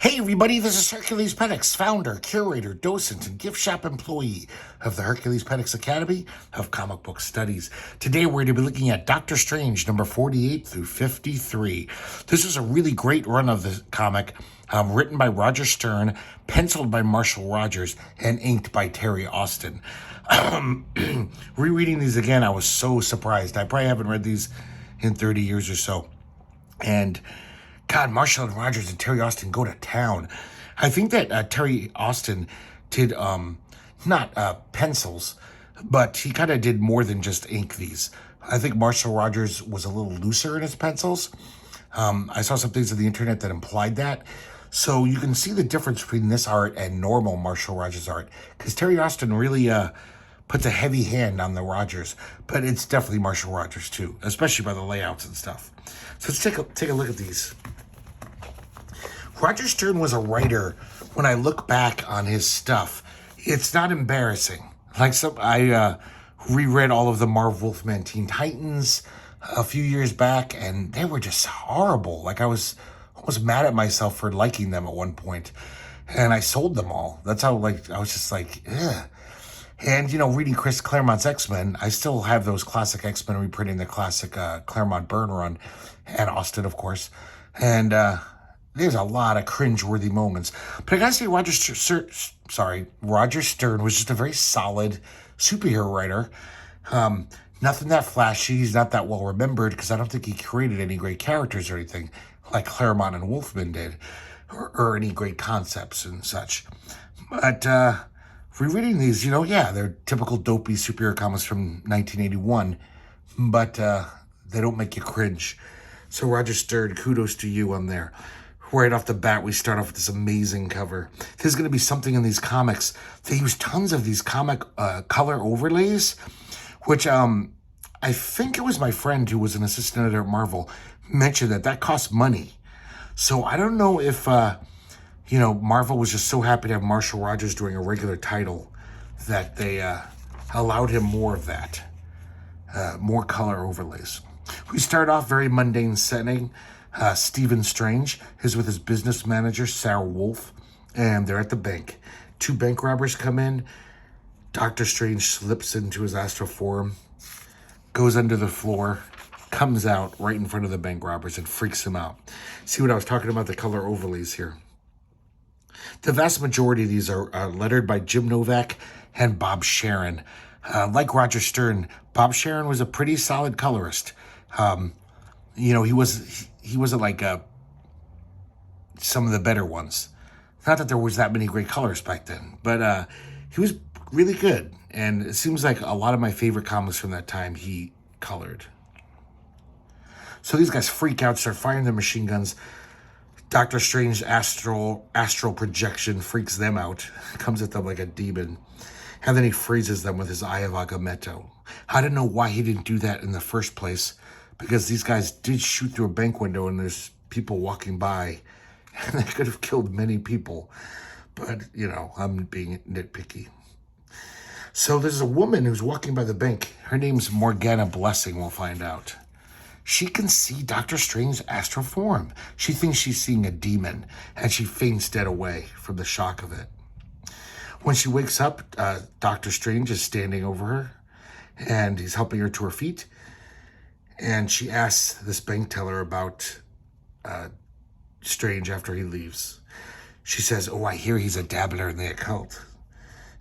Hey everybody, this is herculespetix, founder, curator, docent, and gift shop employee of the herculespetix Academy of Comic Book Studies. Today we're going to be looking at Doctor Strange number 48 through 53. This is a really great run of the comic, written by Roger Stern, penciled by Marshall Rogers, and inked by Terry Austin. Rereading these again, I was so surprised. I probably haven't read these in 30 years or so. And God, Marshall and Rogers and Terry Austin go to town. I think that Terry Austin did not pencils, but he kind of did more than just ink these. I think Marshall Rogers was a little looser in his pencils. I saw some things on the internet that implied that. So you can see the difference between this art and normal Marshall Rogers art, because Terry Austin really puts a heavy hand on the Rogers, but it's definitely Marshall Rogers too, especially by the layouts and stuff. So let's take a look at these. Roger Stern was a writer. When I look back on his stuff, it's not embarrassing. I reread all of the Marv Wolfman Teen Titans a few years back, and they were just horrible. I was almost mad at myself for liking them at one point, and I sold them all. That's how I was just like, ugh. And reading Chris Claremont's X-Men, I still have those classic X-Men reprinting the classic Claremont Byrne run, and Austin, of course, and there's a lot of cringe-worthy moments. But I gotta say, Roger Stern was just a very solid superhero writer. Nothing that flashy. He's not that well remembered because I don't think he created any great characters or anything like Claremont and Wolfman did, or any great concepts and such. But rereading these, they're typical dopey superhero comics from 1981, but they don't make you cringe. So Roger Stern, kudos to you on there. Right off the bat, we start off with this amazing cover. There's going to be something in these comics. They use tons of these comic color overlays, which I think it was my friend who was an assistant editor at Marvel mentioned that costs money. So I don't know if, Marvel was just so happy to have Marshall Rogers doing a regular title that they allowed him more of that, more color overlays. We start off very mundane setting. Stephen Strange is with his business manager, Sarah Wolf, and they're at the bank. Two bank robbers come in. Doctor Strange slips into his astral form, goes under the floor, comes out right in front of the bank robbers and freaks them out. See what I was talking about, the color overlays here. The vast majority of these are lettered by Jim Novak and Bob Sharon. Like Roger Stern, Bob Sharon was a pretty solid colorist. He wasn't like some of the better ones. Not that there was that many great colors back then, but he was really good. And it seems like a lot of my favorite comics from that time he colored. So these guys freak out, start firing their machine guns. Doctor Strange's astral projection freaks them out, comes at them like a demon. And then he freezes them with his Eye of Agamotto. I don't know why he didn't do that in the first place, because these guys did shoot through a bank window and there's people walking by, and they could have killed many people. But, I'm being nitpicky. So there's a woman who's walking by the bank. Her name's Morgana Blessing, we'll find out. She can see Doctor Strange's astral form. She thinks she's seeing a demon, and she faints dead away from the shock of it. When she wakes up, Doctor Strange is standing over her, and he's helping her to her feet. And she asks this bank teller about Strange after he leaves. She says, "Oh, I hear he's a dabbler in the occult."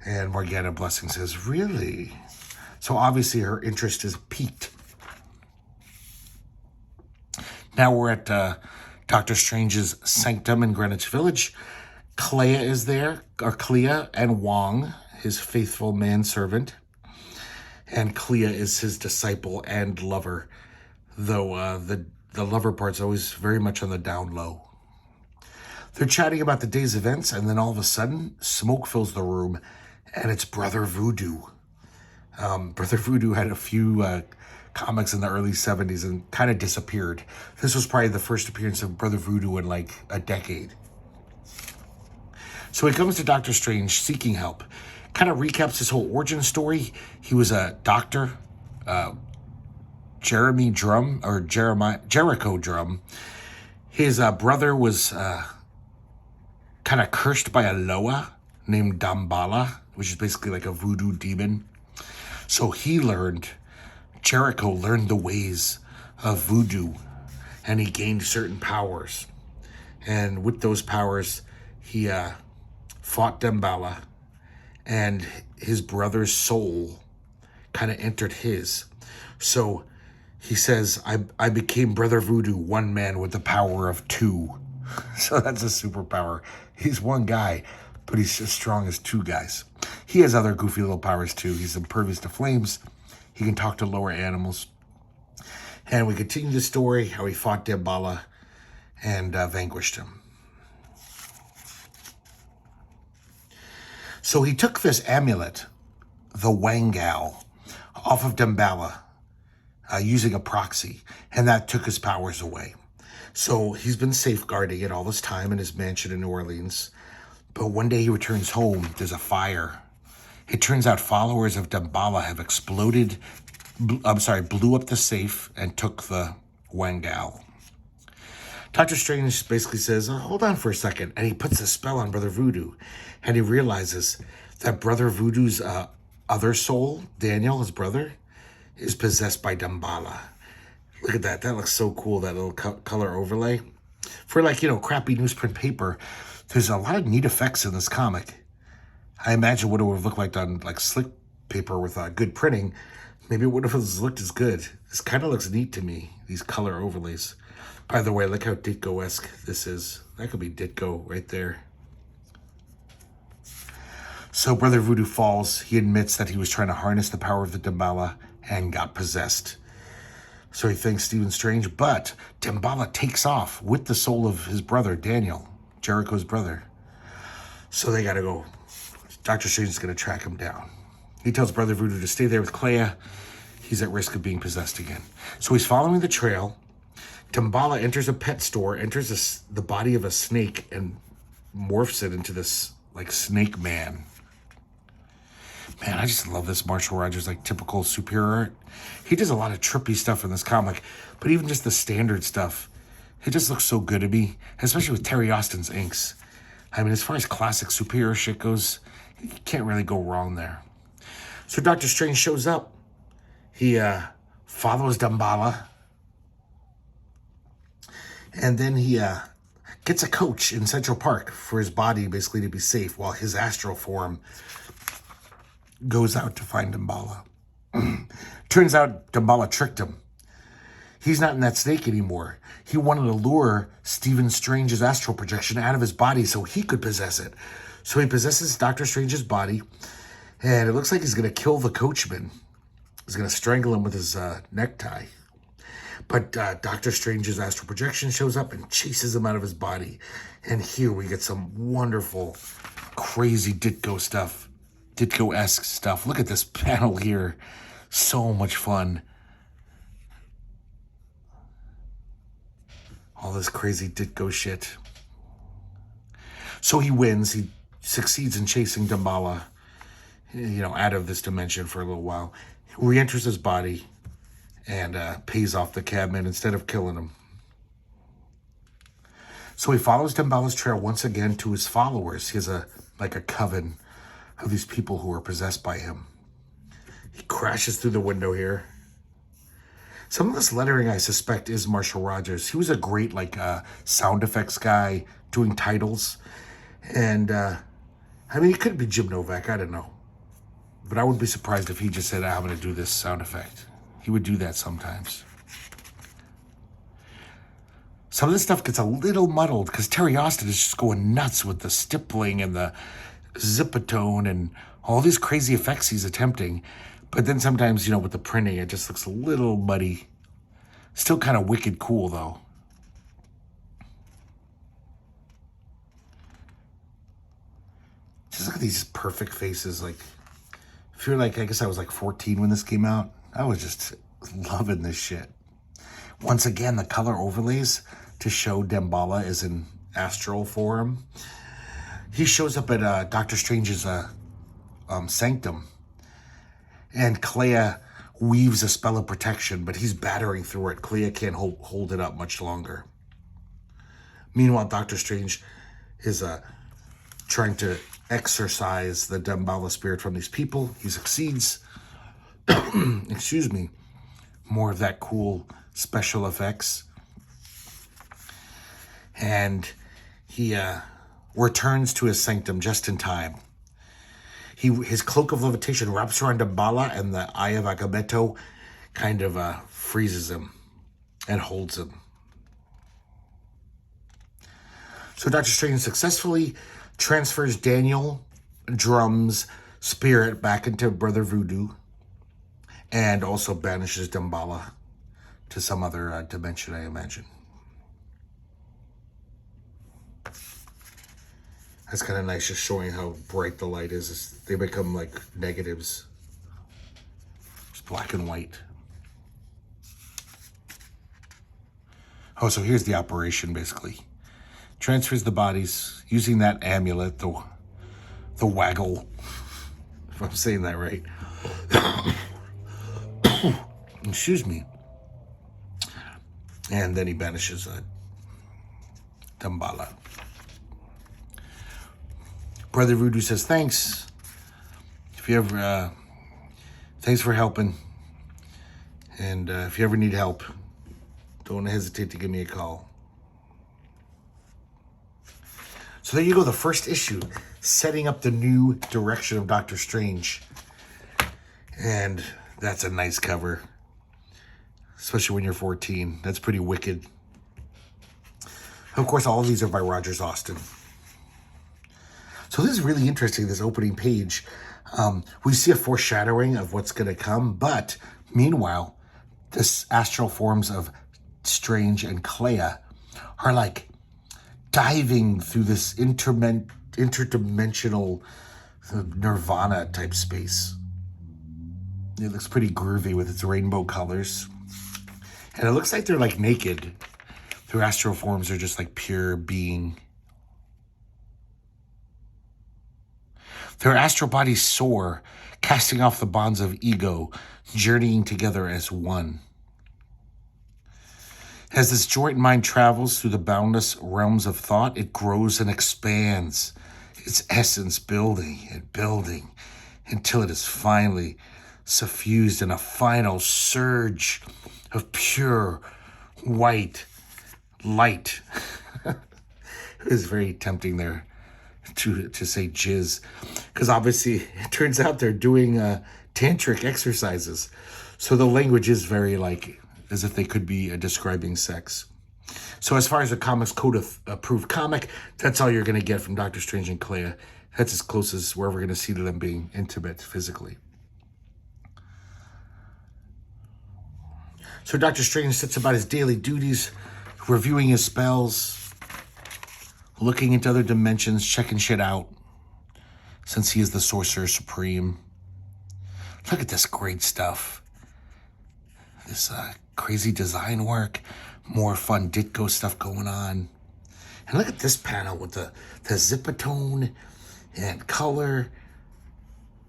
And Morgana Blessing says, "Really?" So obviously her interest is piqued. Now we're at Doctor Strange's sanctum in Greenwich Village. Clea is there, or Clea, and Wong, his faithful manservant. And Clea is his disciple and lover, though the lover part's always very much on the down low. They're chatting about the day's events, and then all of a sudden, smoke fills the room, and it's Brother Voodoo. Brother Voodoo had a few comics in the early 70s and kind of disappeared. This was probably the first appearance of Brother Voodoo in like a decade. So he comes to Doctor Strange seeking help. Kind of recaps his whole origin story. He was a doctor, Jericho Drum. His brother was kind of cursed by a Loa named Damballa, which is basically like a voodoo demon. So Jericho learned the ways of voodoo, and he gained certain powers. And with those powers, he fought Damballa, and his brother's soul kind of entered his. So he says, I became Brother Voodoo, one man with the power of two. So that's a superpower. He's one guy, but he's as strong as two guys. He has other goofy little powers too. He's impervious to flames. He can talk to lower animals. And we continue the story, how he fought Damballa and vanquished him. So he took this amulet, the Wangal, off of Damballa using a proxy, and that took his powers away. So he's been safeguarding it all this time in his mansion in New Orleans. But one day he returns home, there's a fire. It turns out followers of Damballa have blew up the safe and took the Wangal. Dr. Strange basically says, hold on for a second. And he puts a spell on Brother Voodoo. And he realizes that Brother Voodoo's other soul, Daniel, his brother, is possessed by Damballa. Look at that. That looks so cool, that little color overlay. For crappy newsprint paper, there's a lot of neat effects in this comic. I imagine what it would have looked like on slick paper with good printing. Maybe it wouldn't have looked as good. This kind of looks neat to me, these color overlays. By the way, look how Ditko-esque this is. That could be Ditko right there. So Brother Voodoo falls. He admits that he was trying to harness the power of the Damballa and got possessed. So he thanks Stephen Strange, but Damballa takes off with the soul of his brother, Daniel, Jericho's brother. So they gotta go. Dr. Strange is gonna track him down. He tells Brother Voodoo to stay there with Clea. He's at risk of being possessed again. So he's following the trail. Damballa enters a pet store, enters the body of a snake, and morphs it into this snake man. Man, I just love this Marshall Rogers, typical superhero art. He does a lot of trippy stuff in this comic, but even just the standard stuff, it just looks so good to me, especially with Terry Austin's inks. I mean, as far as classic superhero shit goes, you can't really go wrong there. So Doctor Strange shows up. He follows Damballa, and then he gets a coach in Central Park for his body basically to be safe while his astral form goes out to find Damballa. Turns out Damballa tricked him. He's not in that snake anymore. He wanted to lure Stephen Strange's astral projection out of his body so he could possess it. So he possesses Doctor Strange's body, and it looks like he's going to kill the coachman. He's going to strangle him with his necktie. But Doctor Strange's astral projection shows up and chases him out of his body. And here we get some wonderful, crazy Ditko stuff. Ditko-esque stuff. Look at this panel here. So much fun. All this crazy Ditko shit. So he wins. He succeeds in chasing Damballa, out of this dimension for a little while. He re-enters his body and pays off the cabman instead of killing him. So he follows Damballa's trail once again to his followers. He has a coven of these people who are possessed by him. He crashes through the window here. Some of this lettering, I suspect, is Marshall Rogers. He was a great sound effects guy doing titles. And it could be Jim Novak, I don't know. But I wouldn't be surprised if he just said, I'm going to do this sound effect. He would do that sometimes. Some of this stuff gets a little muddled because Terry Austin is just going nuts with the stippling and the zipatone and all these crazy effects he's attempting. But then sometimes, with the printing, it just looks a little muddy. Still kind of wicked cool, though. Just look at these perfect faces. I feel I guess I was 14 when this came out. I was just loving this shit. Once again, the color overlays to show Damballa is in astral form. He shows up at Doctor Strange's sanctum. And Clea weaves a spell of protection, but he's battering through it. Clea can't hold it up much longer. Meanwhile, Doctor Strange is trying to exorcise the Damballa spirit from these people. He succeeds. Excuse me. More of that cool special effects. And he returns to his sanctum just in time. His cloak of levitation wraps around Damballa, and the Eye of Agamemnon kind of freezes him and holds him. So Dr. Strange successfully transfers Daniel Drum's spirit back into Brother Voodoo, and also banishes Damballa to some other dimension, I imagine. That's kind of nice, just showing how bright the light is. They become like negatives. It's black and white. Oh, so here's the operation, basically. Transfers the bodies using that amulet, the waggle, if I'm saying that right. Excuse me. And then he banishes Damballa. Brother Voodoo says, thanks. If you ever, thanks for helping. And if you ever need help, don't hesitate to give me a call. So there you go, the first issue, setting up the new direction of Doctor Strange. And that's a nice cover, especially when you're 14. That's pretty wicked. Of course, all of these are by Rogers Austin. So this is really interesting, this opening page. We see a foreshadowing of what's going to come, but meanwhile, this astral forms of Strange and Clea are like diving through this interdimensional nirvana type space. It looks pretty groovy with its rainbow colors. And it looks like they're like naked. Their astral forms are just like pure being. Their astral bodies soar, casting off the bonds of ego, journeying together as one. As this joint mind travels through the boundless realms of thought, it grows and expands, its essence building and building until it is finally suffused in a final surge of pure white light. It is very tempting there to say jizz, because obviously it turns out they're doing tantric exercises, so the language is very like as if they could be describing sex. So as far as a Comics Code approved comic, that's all you're going to get from Doctor Strange and Clea. That's as close as we're ever going to see to them being intimate physically. So Doctor Strange sets about his daily duties, reviewing his spells, looking into other dimensions, checking shit out, since he is the Sorcerer Supreme. Look at this great stuff. This crazy design work, more fun Ditko stuff going on. And look at this panel with the zipatone and color.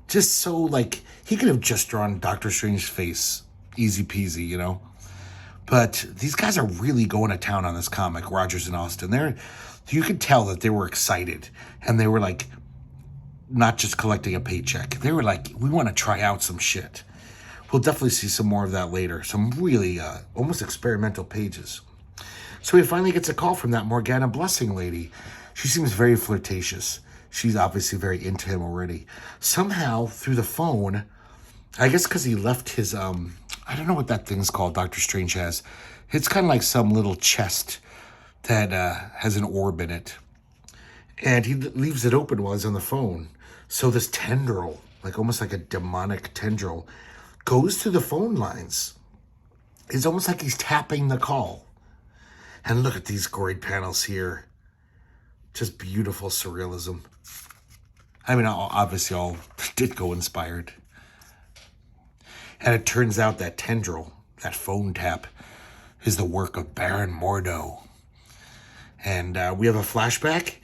Just so like, he could have just drawn Doctor Strange's face. Easy peasy, you know? But these guys are really going to town on this comic, Rogers and Austin. You could tell that they were excited, and they were like, not just collecting a paycheck. They were like, we want to try out some shit. We'll definitely see some more of that later. Some really almost experimental pages. So he finally gets a call from that Morgana Blessing lady. She seems very flirtatious. She's obviously very into him already. Somehow, through the phone, I guess because he left his, I don't know what that thing's called Doctor Strange has. It's kind of like some little chest that has an orb in it. And he leaves it open while he's on the phone. So this tendril, like almost like a demonic tendril, goes to the phone lines. It's almost like he's tapping the call. And look at these great panels here. Just beautiful surrealism. I mean, obviously all Ditko inspired. And it turns out that tendril, that phone tap, is the work of Baron Mordo. And we have a flashback.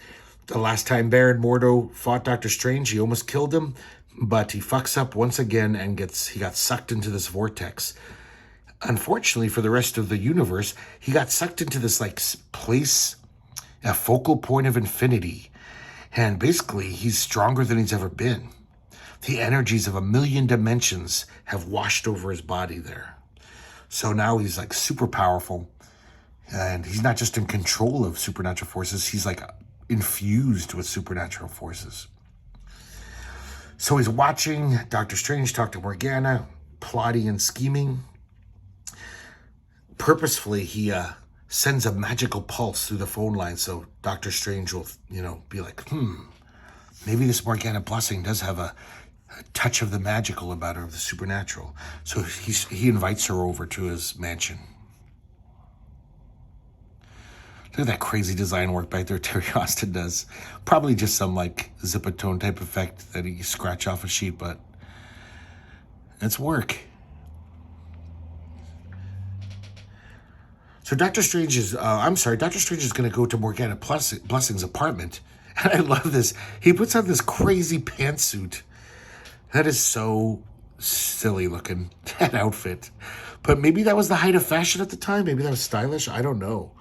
The last time Baron Mordo fought Doctor Strange, he almost killed him, but he fucks up once again and he got sucked into this vortex. Unfortunately for the rest of the universe, he got sucked into this like place, a focal point of infinity. And basically, he's stronger than he's ever been. The energies of 1,000,000 dimensions have washed over his body there. So now he's like super powerful. And he's not just in control of supernatural forces, he's like infused with supernatural forces. So he's watching Doctor Strange talk to Morgana, plotting and scheming. Purposefully, he sends a magical pulse through the phone line so Doctor Strange will, be like, maybe this Morgana blessing does have a touch of the magical about her, of the supernatural. So he invites her over to his mansion. Look at that crazy design work back there Terry Austin does. Probably just some like zip-a-tone type effect that he scratch off a sheet, but it's work. So Doctor Strange is going to go to Morgana Blessing's apartment. And I love this. He puts on this crazy pantsuit. That is so silly looking, that outfit. But maybe that was the height of fashion at the time. Maybe that was stylish. I don't know.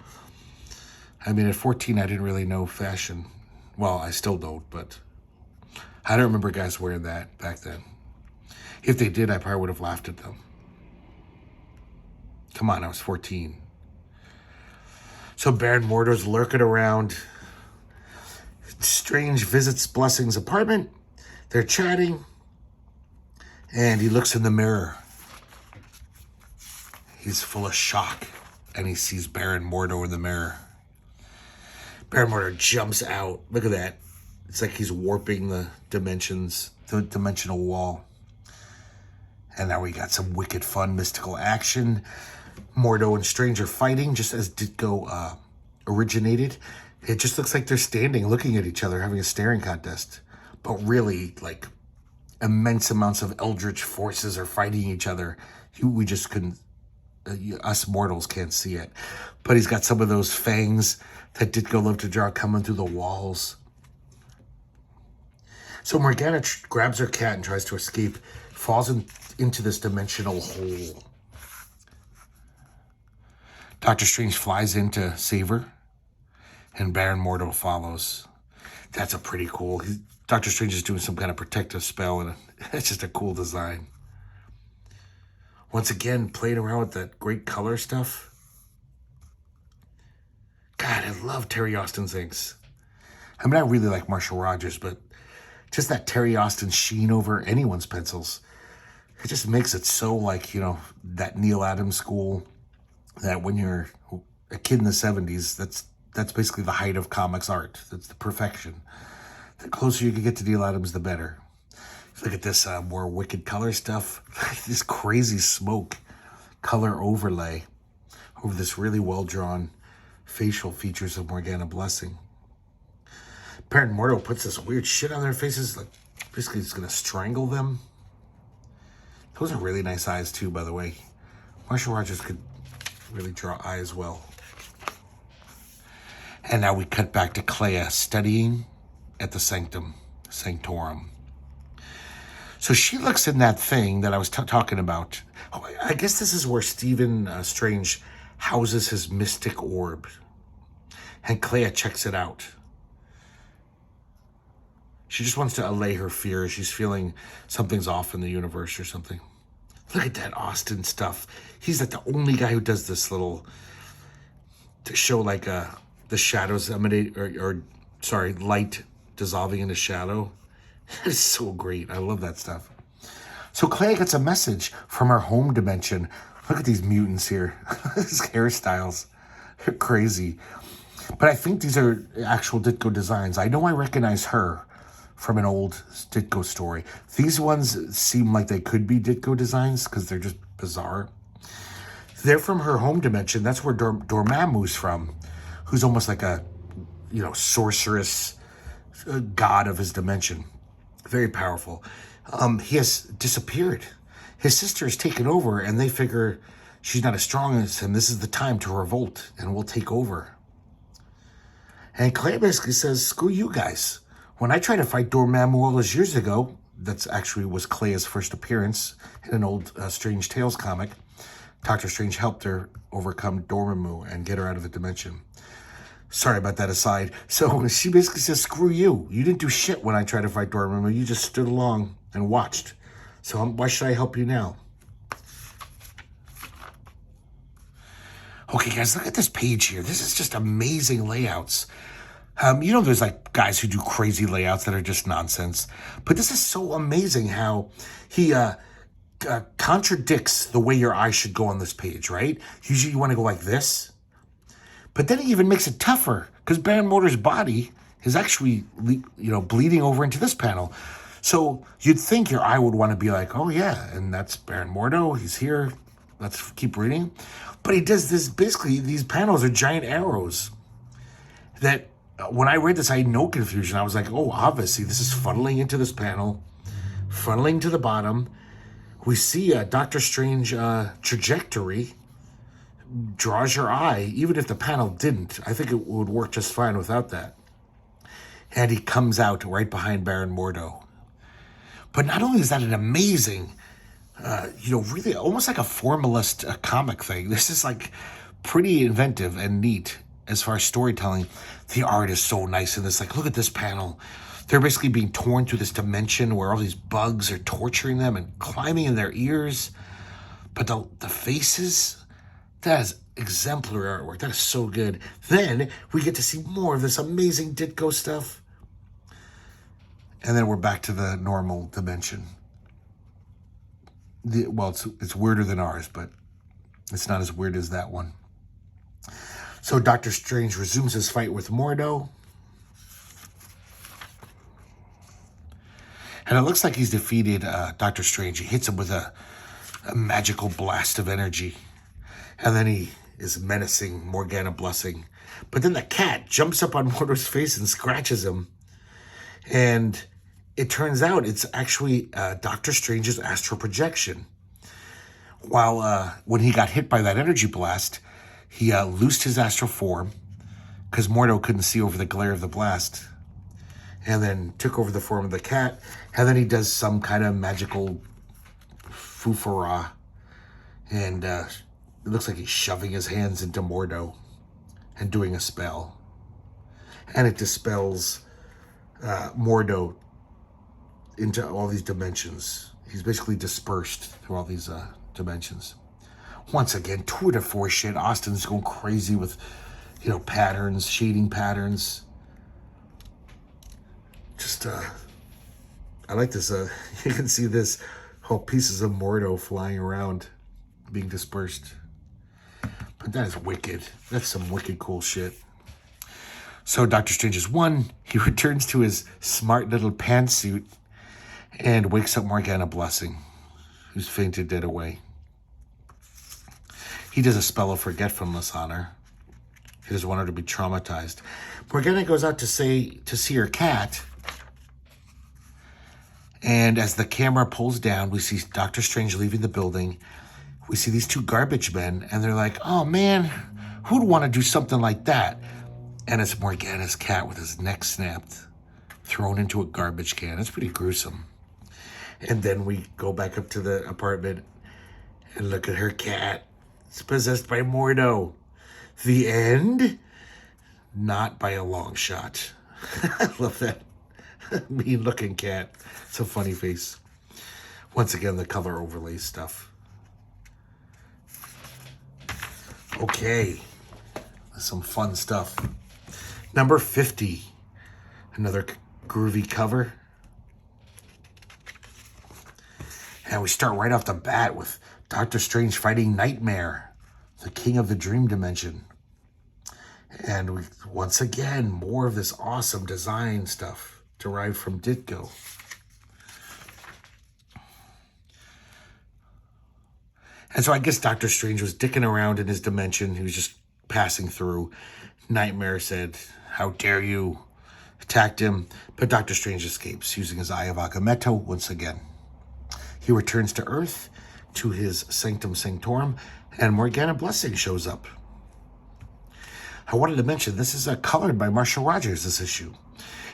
I mean, at 14, I didn't really know fashion. Well, I still don't, but I don't remember guys wearing that back then. If they did, I probably would have laughed at them. Come on, I was 14. So Baron Mordo's lurking around. Strange visits Blessing's apartment. They're chatting. And he looks in the mirror. He's full of shock. And he sees Baron Mordo in the mirror. Baron Mordo jumps out. Look at that. It's like he's warping the dimensions, the dimensional wall. And now we got some wicked fun mystical action. Mordo and Strange are fighting just as Ditko originated. It just looks like they're standing, looking at each other, having a staring contest. But really, like, immense amounts of eldritch forces are fighting each other. We just couldn't, us mortals can't see it. But he's got some of those fangs that Ditko loved to draw coming through the walls. So Morgana grabs her cat and tries to escape, falls into this dimensional hole. Doctor Strange flies in to save her, and Baron Mordo follows. That's a pretty cool. Doctor Strange is doing some kind of protective spell, and it's just a cool design. Once again, playing around with that great color stuff. God, I love Terry Austin's inks. I mean, I really like Marshall Rogers, but just that Terry Austin sheen over anyone's pencils, it just makes it so like, that Neil Adams school, that when you're a kid in the 70s, that's basically the height of comics art. That's the perfection. The closer you can get to Neil Adams, the better. Look at this more wicked color stuff. This crazy smoke color overlay over this really well-drawn facial features of Morgana Blessing. Baron Mordo puts this weird shit on their faces, like basically it's going to strangle them. Those are really nice eyes too, by the way. Marshall Rogers could really draw eyes well. And now we cut back to Clea studying at the Sanctorum. So she looks in that thing that I was talking about. Oh, I guess this is where Stephen Strange houses his mystic orb. And Clea checks it out. She just wants to allay her fears. She's feeling something's off in the universe or something. Look at that Austin stuff. He's like the only guy who does this little, to show like the shadows emanate, light dissolving into shadow. It's so great. I love that stuff. So Clea gets a message from her home dimension. Look at these mutants here. These hairstyles. They're crazy. But I think these are actual Ditko designs. I know I recognize her from an old Ditko story. These ones seem like they could be Ditko designs because they're just bizarre. They're from her home dimension. That's where Dormammu's from, who's almost like a, sorceress god of his dimension. Very powerful. He has disappeared. His sister has taken over, and they figure she's not as strong as him. This is the time to revolt, and we'll take over. And Clea basically says, screw you guys. When I tried to fight Dormammu all those years ago, that's actually was Clea's first appearance in an old Strange Tales comic. Doctor Strange helped her overcome Dormammu and get her out of the dimension. Sorry about that aside. So she basically says, screw you. You didn't do shit when I tried to fight Dormammu. You just stood along and watched. So why should I help you now? Okay, guys, look at this page here. This is just amazing layouts. There's like guys who do crazy layouts that are just nonsense. But this is so amazing how he contradicts the way your eye should go on this page, right? Usually you want to go like this. But then he even makes it tougher because Baron Mordo's body is actually, bleeding over into this panel. So you'd think your eye would want to be like, oh yeah, and that's Baron Mordo. He's here. Let's keep reading. But he does this, basically, these panels are giant arrows that when I read this, I had no confusion. I was like, oh, obviously, this is funneling into this panel, funneling to the bottom. We see a Doctor Strange trajectory draws your eye, even if the panel didn't. I think it would work just fine without that. And he comes out right behind Baron Mordo. But not only is that an amazing, really almost like a formalist comic thing. This is like pretty inventive and neat as far as storytelling. The art is so nice in this. Like, look at this panel. They're basically being torn through this dimension where all these bugs are torturing them and climbing in their ears. But the faces, that is exemplary artwork. That is so good. Then we get to see more of this amazing Ditko stuff. And then we're back to the normal dimension. It's weirder than ours, but it's not as weird as that one. So Doctor Strange resumes his fight with Mordo. And it looks like he's defeated Doctor Strange. He hits him with a magical blast of energy. And then he is menacing Morgana Blessing. But then the cat jumps up on Mordo's face and scratches him. And it turns out it's actually Doctor Strange's astral projection. While when he got hit by that energy blast, he loosed his astral form because Mordo couldn't see over the glare of the blast, and then took over the form of the cat. And then he does some kind of magical foofara, and it looks like he's shoving his hands into Mordo and doing a spell. And it dispels Mordo into all these dimensions. He's basically dispersed through all these dimensions. Once again, tour de force shit. Austin's going crazy with, patterns, shading patterns. Just, I like this. You can see this whole pieces of Mordo flying around, being dispersed. But that is wicked. That's some wicked cool shit. So Doctor Strange is won. He returns to his smart little pantsuit and wakes up Morgana Blessing, who's fainted dead away. He does a spell of forgetfulness on her. He doesn't want her to be traumatized. Morgana goes out to see her cat. And as the camera pulls down, we see Doctor Strange leaving the building. We see these two garbage men, and they're like, oh man, who'd want to do something like that? And it's Morgana's cat with his neck snapped, thrown into a garbage can. It's pretty gruesome. And then we go back up to the apartment and look at her cat. It's possessed by Mordo. The end? Not by a long shot. I love that mean looking cat. It's a funny face. Once again, the color overlay stuff. Okay. Some fun stuff. Number 50. Another groovy cover. And we start right off the bat with Doctor Strange fighting Nightmare, the king of the dream dimension. And once again, more of this awesome design stuff derived from Ditko. And so I guess Doctor Strange was dicking around in his dimension. He was just passing through. Nightmare said, how dare you, attacked him. But Doctor Strange escapes using his Eye of Agamotto once again. He returns to Earth, to his Sanctum Sanctorum, and Morgana Blessing shows up. I wanted to mention, this is colored by Marshall Rogers, this issue.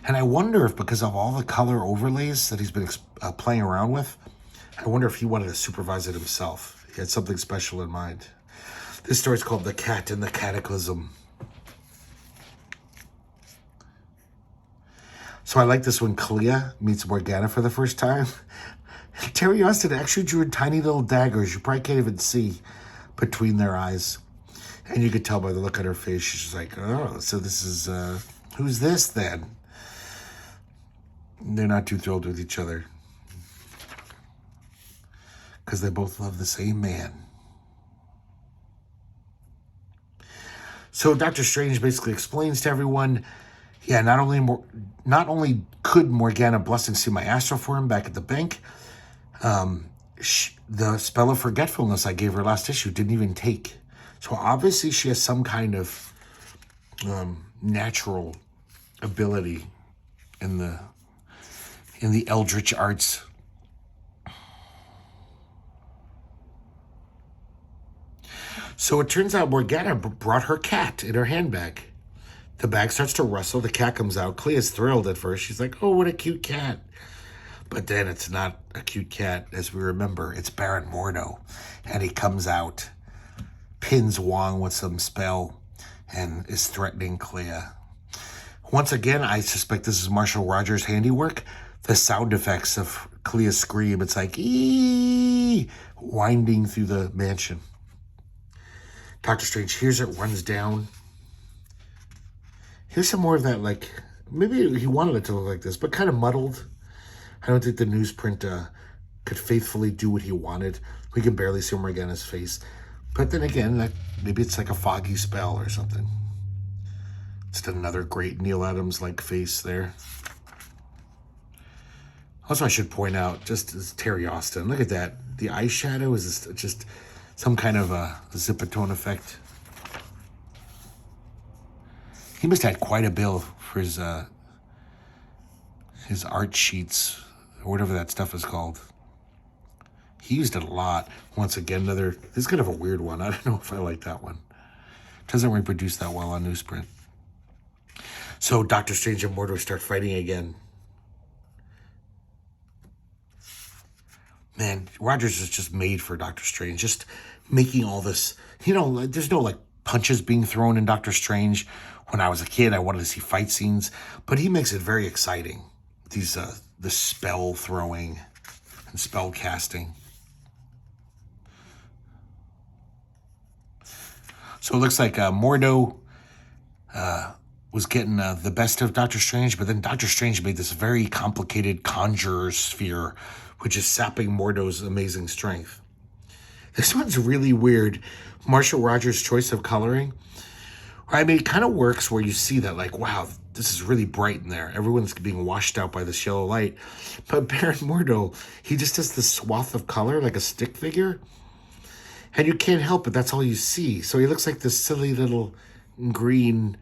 And I wonder if, because of all the color overlays that he's been playing around with, I wonder if he wanted to supervise it himself. He had something special in mind. This story is called The Cat in the Cataclysm. So I like this when Clea meets Morgana for the first time. Terry Austin actually drew tiny little daggers you probably can't even see between their eyes. And you could tell by the look on her face, she's just like, oh, so this is, who's this then? They're not too thrilled with each other. Because they both love the same man. So Dr. Strange basically explains to everyone, yeah, not only could Morgana Blessing see my astral form back at the bank, the spell of forgetfulness I gave her last issue didn't even take. So obviously she has some kind of natural ability in the eldritch arts. So it turns out Morgana brought her cat in her handbag. The bag starts to rustle. The cat comes out. Clea's thrilled at first. She's like, oh, what a cute cat. But then it's not a cute cat, as we remember. It's Baron Mordo. And he comes out, pins Wong with some spell, and is threatening Clea. Once again, I suspect this is Marshall Rogers' handiwork. The sound effects of Clea's scream, it's like, ee, winding through the mansion. Doctor Strange hears it, runs down. Here's some more of that, like, maybe he wanted it to look like this, but kind of muddled. I don't think the newsprint could faithfully do what he wanted. We can barely see Morgana's face. But then again, maybe it's like a foggy spell or something. Just another great Neil Adams-like face there. Also, I should point out, just as Terry Austin, look at that. The eyeshadow is just some kind of a zipatone effect. He must have had quite a bill for his art sheets, or whatever that stuff is called. He used it a lot. Once again, this is kind of a weird one. I don't know if I like that one. It doesn't reproduce that well on newsprint. So Doctor Strange and Mordo start fighting again. Man, Rogers is just made for Doctor Strange. Just making all this, there's no like punches being thrown in Doctor Strange. When I was a kid, I wanted to see fight scenes, but he makes it very exciting. The spell throwing and spell casting. So it looks like Mordo was getting the best of Doctor Strange, but then Doctor Strange made this very complicated conjurer sphere, which is sapping Mordo's amazing strength. This one's really weird. Marshall Rogers' choice of coloring. I mean, it kind of works where you see that, like, wow, this is really bright in there. Everyone's being washed out by this yellow light. But Baron Mordo, he just has this swath of color, like a stick figure. And you can't help it. That's all you see. So he looks like this silly little green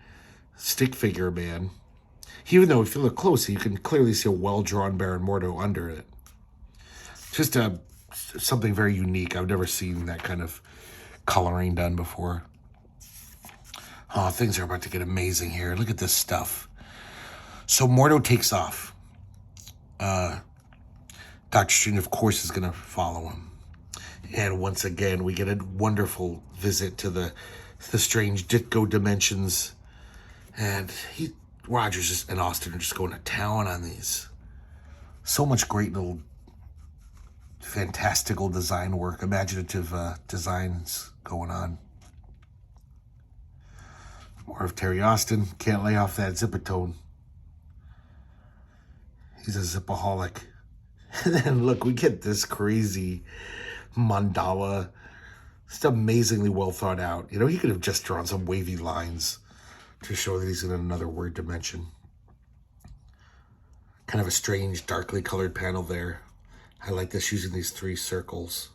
stick figure man. Even though if you look close, you can clearly see a well-drawn Baron Mordo under it. Just something very unique. I've never seen that kind of coloring done before. Oh, things are about to get amazing here. Look at this stuff. So Mordo takes off. Doctor Strange, of course, is going to follow him. And once again, we get a wonderful visit to the strange Ditko dimensions. And Rogers and Austin are just going to town on these. So much great little fantastical design work, imaginative designs going on. More of Terry Austin. Can't lay off that zipatone. He's a zipaholic. And then look, we get this crazy mandala. Just amazingly well thought out. He could have just drawn some wavy lines to show that he's in another word dimension. Kind of a strange, darkly colored panel there. I like this, using these 3 circles.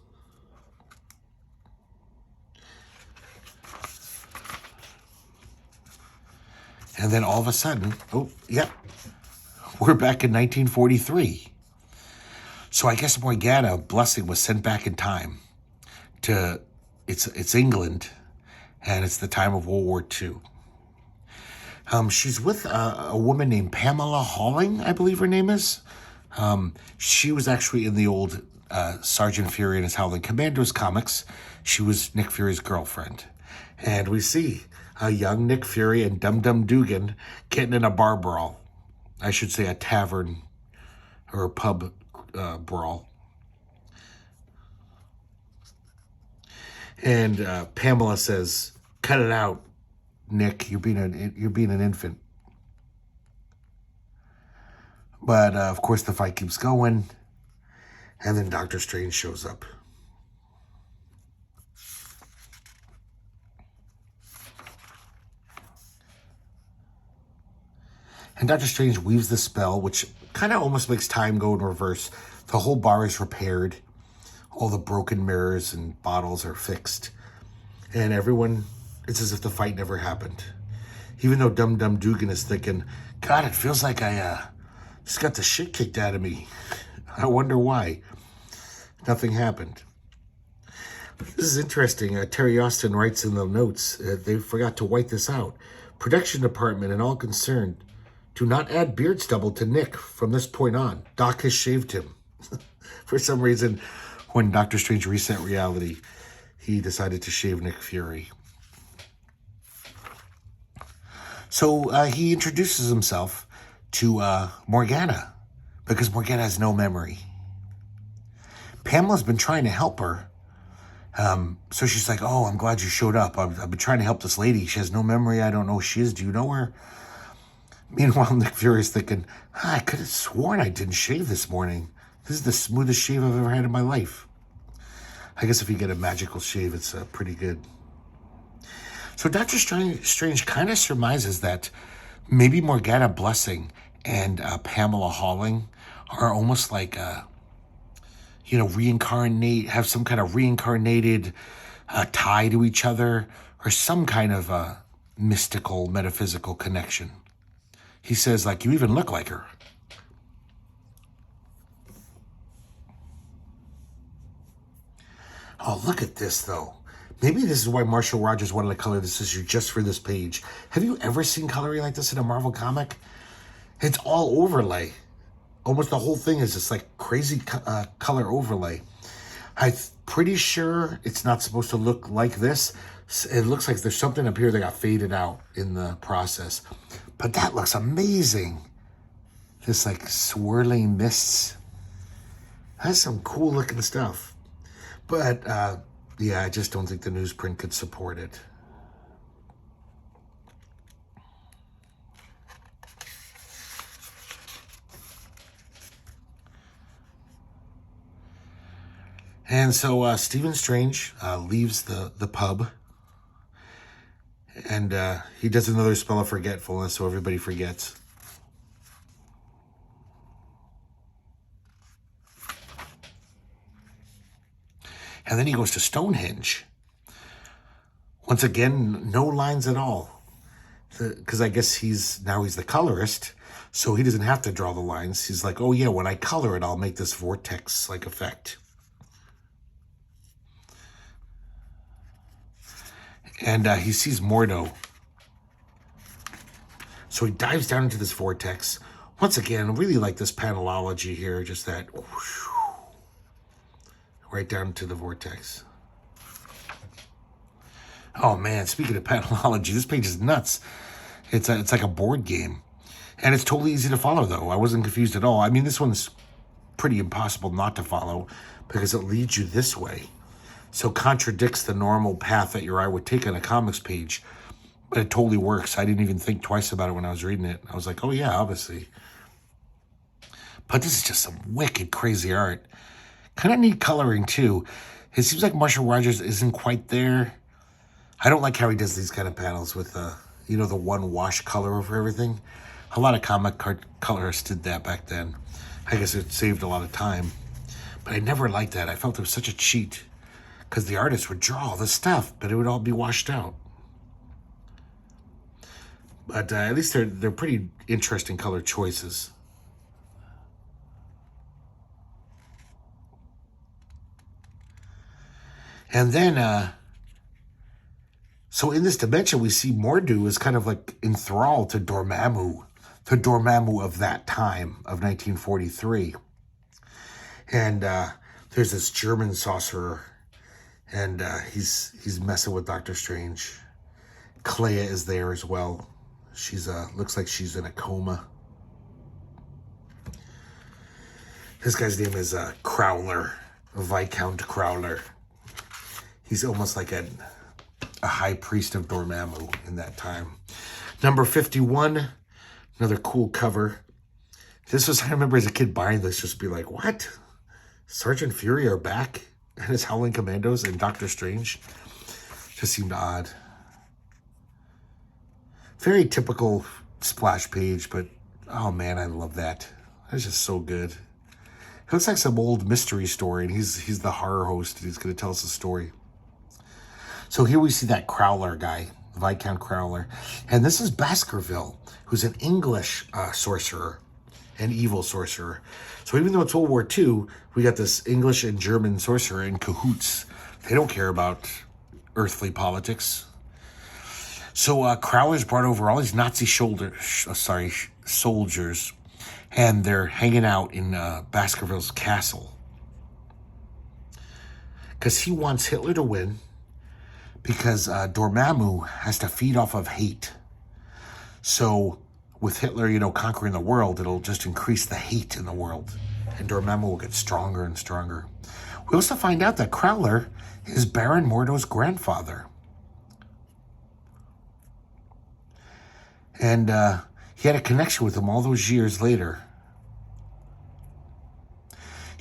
And then all of a sudden, we're back in 1943. So I guess Morgana Blessing was sent back in time to, it's England, and it's the time of World War II. She's with a woman named Pamela Halling, I believe her name is. She was actually in the old Sergeant Fury and his Howling Commandos comics. She was Nick Fury's girlfriend. And we see a young Nick Fury and Dum Dum Dugan getting in a bar brawl. I should say a tavern or a pub brawl. And Pamela says, "Cut it out, Nick. You're being an infant." But of course, the fight keeps going, and then Doctor Strange shows up. And Doctor Strange weaves the spell, which kind of almost makes time go in reverse. The whole bar is repaired. All the broken mirrors and bottles are fixed. And everyone, it's as if the fight never happened. Even though Dum Dum Dugan is thinking, God, it feels like I just got the shit kicked out of me. I wonder why. Nothing happened. This is interesting. Terry Austin writes in the notes, they forgot to white this out. Production department and all concerned, do not add beard stubble to Nick from this point on. Doc has shaved him. For some reason, when Doctor Strange reset reality, he decided to shave Nick Fury. So he introduces himself to Morgana, because Morgana has no memory. Pamela's been trying to help her. So she's like, oh, I'm glad you showed up. I've been trying to help this lady. She has no memory. I don't know who she is. Do you know her? Meanwhile, Nick Fury's thinking, I could have sworn I didn't shave this morning. This is the smoothest shave I've ever had in my life. I guess if you get a magical shave, it's pretty good. So Doctor Strange kind of surmises that maybe Morgana Blessing and Pamela Halling are almost like, have some kind of reincarnated tie to each other, or some kind of mystical, metaphysical connection. He says, like, you even look like her. Oh, look at this, though. Maybe this is why Marshall Rogers wanted to color this issue just for this page. Have you ever seen coloring like this in a Marvel comic? It's all overlay. Almost the whole thing is just like crazy color overlay. I'm pretty sure it's not supposed to look like this. It looks like there's something up here that got faded out in the process. But that looks amazing. This like swirling mists. That's some cool looking stuff. But yeah, I just don't think the newsprint could support it. And so Stephen Strange leaves the pub. And he does another spell of forgetfulness, so everybody forgets. And then he goes to Stonehenge. Once again, no lines at all. Because I guess he's the colorist, so he doesn't have to draw the lines. He's like, oh yeah, when I color it, I'll make this vortex-like effect. And he sees Mordo. So he dives down into this vortex. Once again, I really like this panelology here, just that whoosh, right down to the vortex. Oh man, speaking of panelology, this page is nuts. It's like a board game. And it's totally easy to follow, though. I wasn't confused at all. I mean, this one's pretty impossible not to follow because it leads you this way. So contradicts the normal path that your eye would take on a comics page. But it totally works. I didn't even think twice about it when I was reading it. I was like, oh yeah, obviously. But this is just some wicked crazy art. Kind of neat coloring too. It seems like Marshall Rogers isn't quite there. I don't like how he does these kind of panels with, the one wash color over everything. A lot of comic colorists did that back then. I guess it saved a lot of time. But I never liked that. I felt it was such a cheat. Because the artist would draw all this stuff, but it would all be washed out. But at least they're pretty interesting color choices. And then, so in this dimension, we see Mordo is kind of like enthralled to Dormammu, the Dormammu of that time, of 1943. And there's this German sorcerer, and he's messing with Doctor Strange. Clea is there as well. She's looks like she's in a coma. This guy's name is Crowler, Viscount Crowler. He's almost like a high priest of Dormammu in that time. Number 51, another cool cover. This was, I remember as a kid buying this, just be like, what? Sergeant Fury are back? And his Howling Commandos and Doctor Strange? Just seemed odd. Very typical splash page, but oh man, I love that. That's just so good. It looks like some old mystery story, and he's the horror host, and he's going to tell us a story. So here we see that Crowler guy, Viscount Crowler. And this is Baskerville, who's an English sorcerer, an evil sorcerer. So even though it's World War II, we got this English and German sorcerer in cahoots. They don't care about earthly politics. So Crowler's brought over all these Nazi soldiers, and they're hanging out in Baskerville's castle. Because he wants Hitler to win, because Dormammu has to feed off of hate. So with Hitler, conquering the world, it'll just increase the hate in the world. And Dormammu will get stronger and stronger. We also find out that Crowler is Baron Mordo's grandfather. And he had a connection with him all those years later.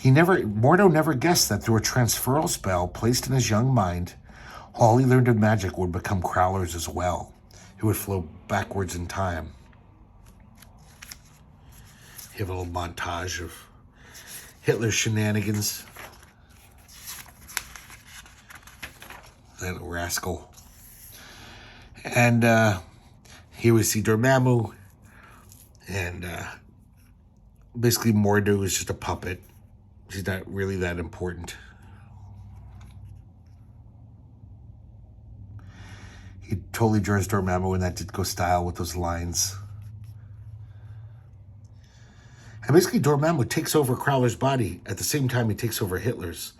Mordo never guessed that through a transferal spell placed in his young mind, all he learned of magic would become Crowler's as well. It would flow backwards in time. You have a little montage of Hitler's shenanigans. That rascal. And here we see Dormammu. And basically Mordo is just a puppet. He's not really that important. He totally draws Dormammu in that Ditko style with those lines. And basically Dormammu takes over Crowler's body at the same time he takes over Hitler's.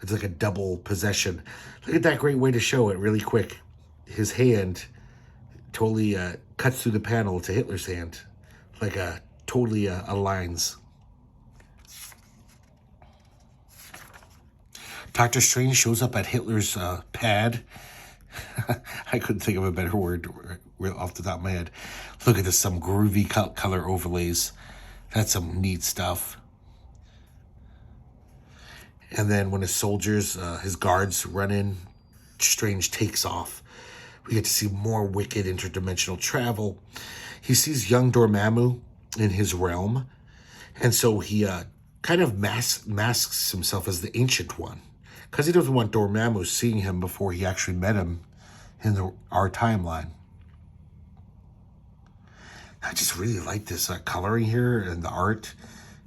It's like a double possession. Look at that great way to show it really quick. His hand totally cuts through the panel to Hitler's hand. Like totally aligns. Doctor Strange shows up at Hitler's pad. I couldn't think of a better word off the top of my head. Look at this, some groovy color overlays. That's some neat stuff. And then when his soldiers, his guards run in, Strange takes off. We get to see more wicked interdimensional travel. He sees young Dormammu in his realm. And so he kind of masks himself as the Ancient One. Because he doesn't want Dormammu seeing him before he actually met him in our timeline. I just really like this coloring here and the art.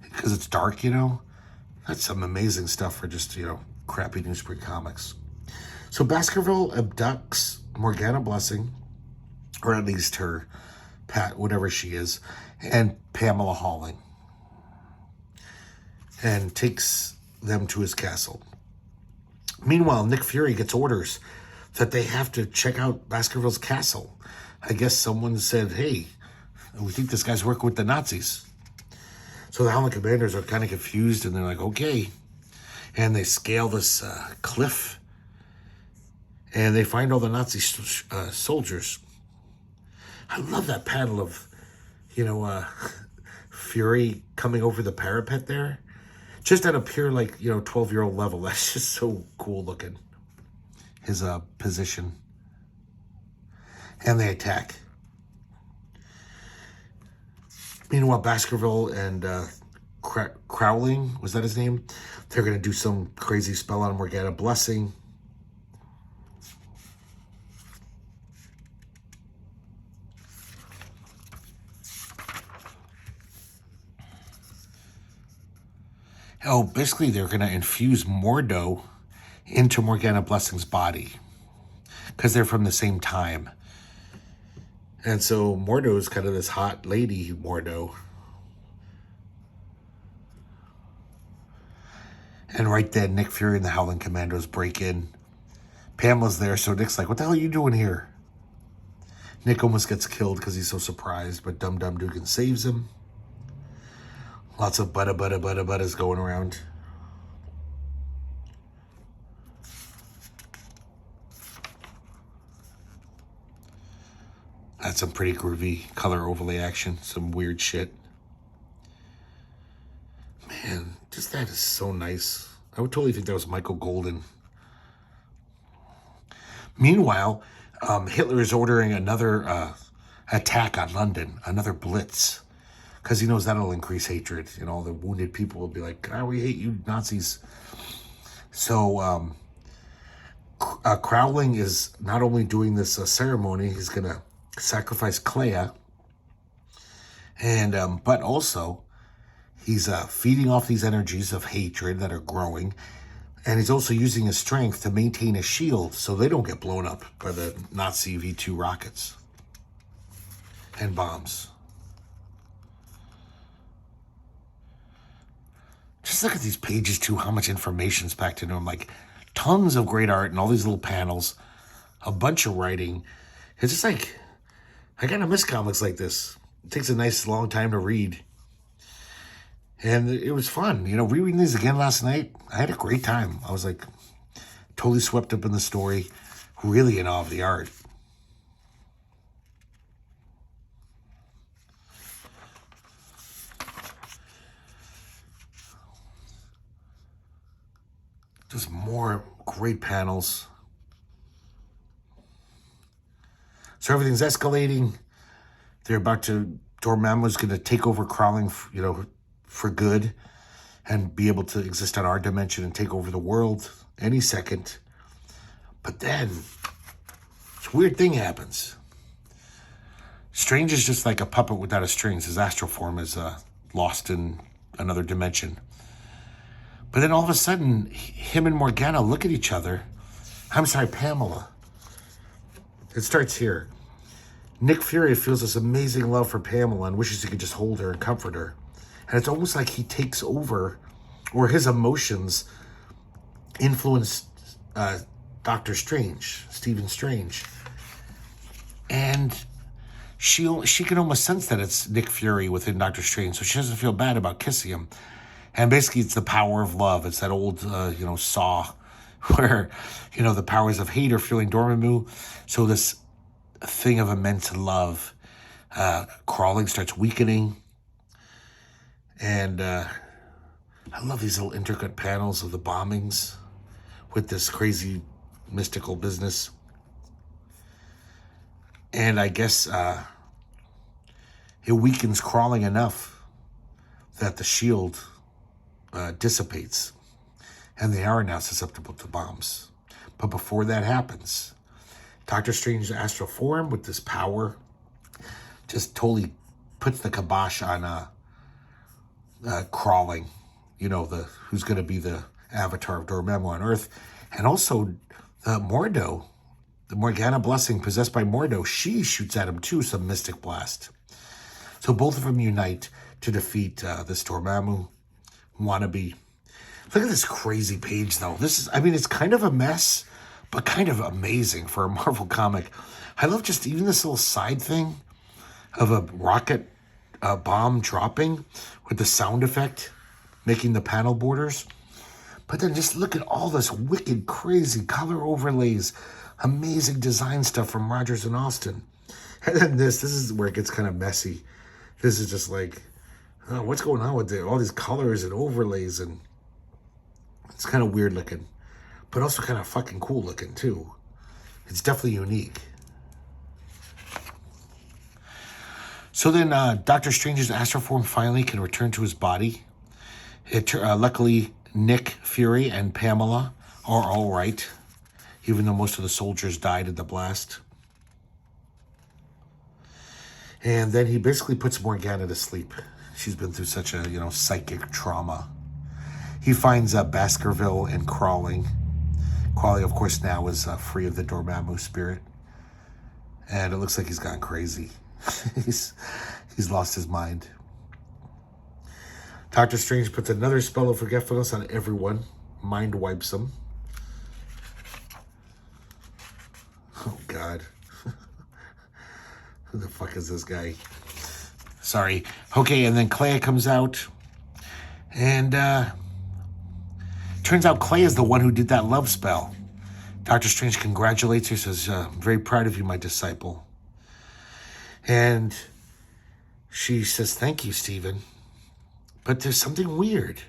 Because it's dark, That's some amazing stuff for just, crappy newsprint comics. So Baskerville abducts Morgana Blessing, or at least her, whatever she is, and Pamela Hawling. And takes them to his castle. Meanwhile, Nick Fury gets orders that they have to check out Baskerville's castle. I guess someone said, hey, we think this guy's working with the Nazis. So the Howling Commanders are kind of confused, and they're like, okay. And they scale this cliff, and they find all the Nazi soldiers. I love that panel of, Fury coming over the parapet there. Just at a pure, 12-year-old level. That's just so cool looking. His position. And they attack. Meanwhile, Baskerville and Crowling, was that his name? They're going to do some crazy spell on Morgana Blessing. Oh, basically they're going to infuse Mordo into Morgana Blessing's body. Because they're from the same time. And so Mordo is kind of this hot lady, Mordo. And right then, Nick Fury and the Howling Commandos break in. Pamela's there, so Nick's like, what the hell are you doing here? Nick almost gets killed because he's so surprised, but Dum Dum Dugan saves him. Lots of butters going around. That's some pretty groovy color overlay action. Some weird shit. Man, just that is so nice. I would totally think that was Michael Golden. Meanwhile, Hitler is ordering another attack on London, another blitz, because he knows that'll increase hatred. You know, the wounded people will be like, "Ah, we hate you, Nazis." So Crowling is not only doing this ceremony, he's going to sacrifice Clea, and but also he's feeding off these energies of hatred that are growing. And he's also using his strength to maintain a shield so they don't get blown up by the Nazi V-2 rockets and bombs. Just look at these pages, too, how much information's packed into them. Like, tons of great art and all these little panels, a bunch of writing. It's just like, I kind of miss comics like this. It takes a nice long time to read. And it was fun. You know, rereading these again last night, I had a great time. I was like totally swept up in the story, really in awe of the art. Just more great panels. So everything's escalating. They're about to, Dormammu's going to take over Crowling, you know, for good, and be able to exist on our dimension and take over the world any second. But then, this weird thing happens. Strange is just like a puppet without a strings. His astral form is lost in another dimension. But then all of a sudden, him and Morgana look at each other. I'm sorry, Pamela. It starts here. Nick Fury feels this amazing love for Pamela and wishes he could just hold her and comfort her. And it's almost like he takes over, or his emotions influence Doctor Strange, Stephen Strange. And she can almost sense that it's Nick Fury within Doctor Strange, so she doesn't feel bad about kissing him. And basically, it's the power of love. It's that old, Saw, where, the powers of hate are fueling Dormammu. So this thing of immense love, Crawling starts weakening. And I love these little intricate panels of the bombings with this crazy mystical business. And I guess it weakens Crawling enough that the shield dissipates. And they are now susceptible to bombs. But before that happens, Doctor Strange's astral form with this power just totally puts the kibosh on Crawling, who's going to be the avatar of Dormammu on Earth. And also Mordo, the Morgana blessing possessed by Mordo, she shoots at him too, some mystic blast. So both of them unite to defeat this Dormammu wannabe. Look at this crazy page, though. It's kind of a mess, but kind of amazing for a Marvel comic. I love just even this little side thing of a rocket bomb dropping with the sound effect making the panel borders. But then just look at all this wicked, crazy color overlays, amazing design stuff from Rogers and Austin. And then this is where it gets kind of messy. This is just like, oh, what's going on with all these colors and overlays, and it's kind of weird looking, but also kind of fucking cool looking too. It's definitely unique. So then Doctor Strange's astral form finally can return to his body. Luckily, Nick Fury and Pamela are all right, even though most of the soldiers died in the blast. And then he basically puts Morgana to sleep. She's been through such a, psychic trauma. He finds Baskerville and Crawling. Crawling, of course, now is free of the Dormammu spirit. And it looks like he's gone crazy. he's lost his mind. Doctor Strange puts another spell of forgetfulness on everyone. Mind wipes them. Oh, God. Who the fuck is this guy? Sorry. Okay, and then Clea comes out. And turns out Clay is the one who did that love spell. Dr. Strange congratulates her, says, I'm very proud of you, my disciple. And she says, thank you, Stephen. But there's something weird.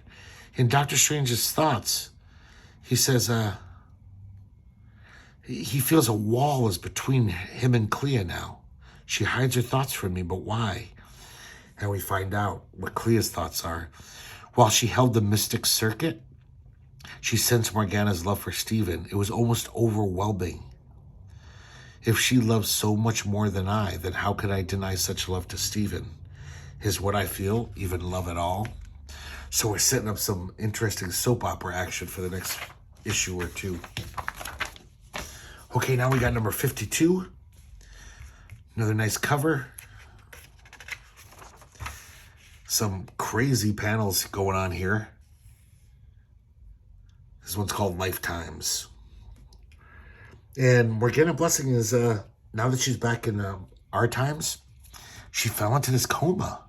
In Dr. Strange's thoughts, he says, he feels a wall is between him and Clea now. She hides her thoughts from me, but why? And we find out what Clea's thoughts are. While she held the mystic circuit, she sensed Morgana's love for Stephen. It was almost overwhelming. If she loves so much more than I, then how could I deny such love to Stephen? Is what I feel even love at all? So we're setting up some interesting soap opera action for the next issue or two. Okay, now we got number 52. Another nice cover. Some crazy panels going on here. This one's called Lifetimes. And Morgana Blessing is, now that she's back in our times, she fell into this coma.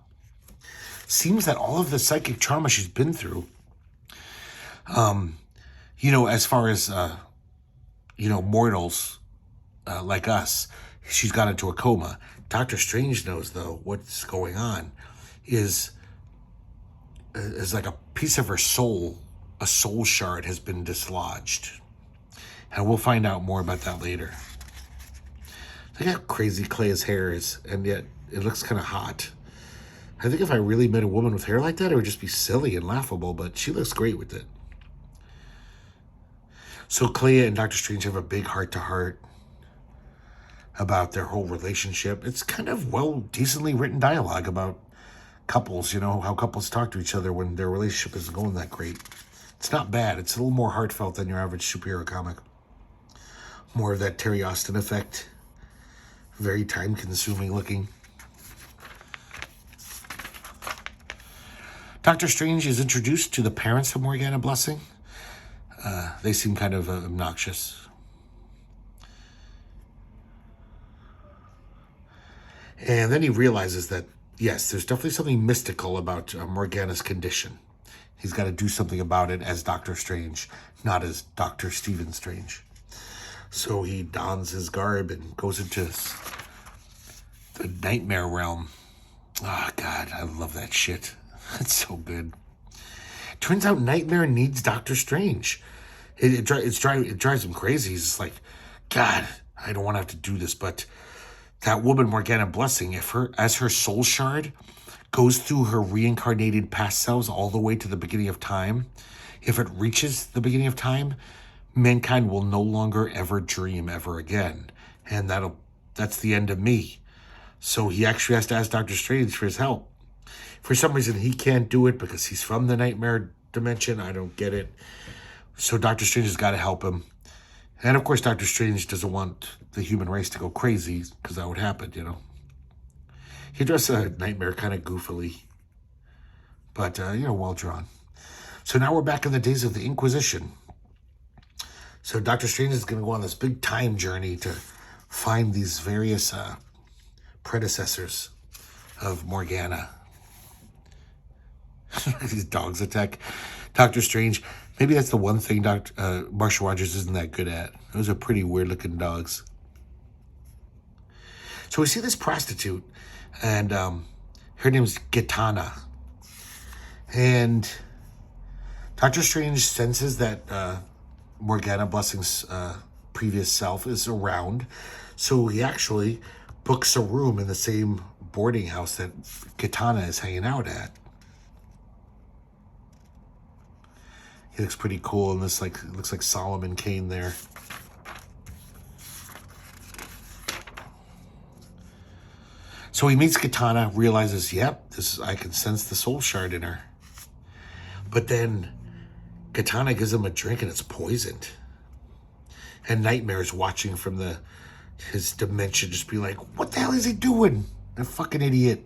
Seems that all of the psychic trauma she's been through, as far as, mortals like us, she's got into a coma. Dr. Strange knows, though, what's going on is like a piece of her soul, a soul shard has been dislodged. And we'll find out more about that later. Look how crazy Clea's hair is, and yet it looks kind of hot. I think if I really met a woman with hair like that, it would just be silly and laughable, but she looks great with it. So Clea and Dr. Strange have a big heart-to-heart about their whole relationship. It's kind of, decently written dialogue about couples, how couples talk to each other when their relationship isn't going that great. It's not bad. It's a little more heartfelt than your average superhero comic. More of that Terry Austin effect. Very time-consuming looking. Dr. Strange is introduced to the parents of Morgana Blessing. They seem kind of obnoxious. And then he realizes that, yes, there's definitely something mystical about Morgana's condition. He's got to do something about it as Doctor Strange, not as Dr. Stephen Strange. So he dons his garb and goes into the nightmare realm. Oh, God, I love that shit. It's so good. Turns out Nightmare needs Doctor Strange. It drives him crazy. He's just like, God, I don't want to have to do this. But that woman, Morgana Blessing, as her soul shard goes through her reincarnated past selves all the way to the beginning of time, if it reaches the beginning of time, mankind will no longer ever dream ever again. And that's the end of me. So he actually has to ask Doctor Strange for his help. For some reason, he can't do it because he's from the nightmare dimension. I don't get it. So Doctor Strange has got to help him. And of course, Doctor Strange doesn't want the human race to go crazy because that would happen, He draws a nightmare kind of goofily. But, well drawn. So now we're back in the days of the Inquisition. So Doctor Strange is going to go on this big time journey to find these various predecessors of Morgana. These dogs attack Doctor Strange. Maybe that's the one thing Marshall Rogers isn't that good at. Those are pretty weird-looking dogs. So we see this prostitute, and her name's Gitana. And Doctor Strange senses that Morgana Blessing's previous self is around, so he actually books a room in the same boarding house that Gitana is hanging out at. He looks pretty cool, and this looks like Solomon Kane there. So he meets Gitana, realizes, yep, I can sense the soul shard in her. But then Gitana gives him a drink, and it's poisoned. And Nightmare's watching from his dimension, just be like, what the hell is he doing? A fucking idiot.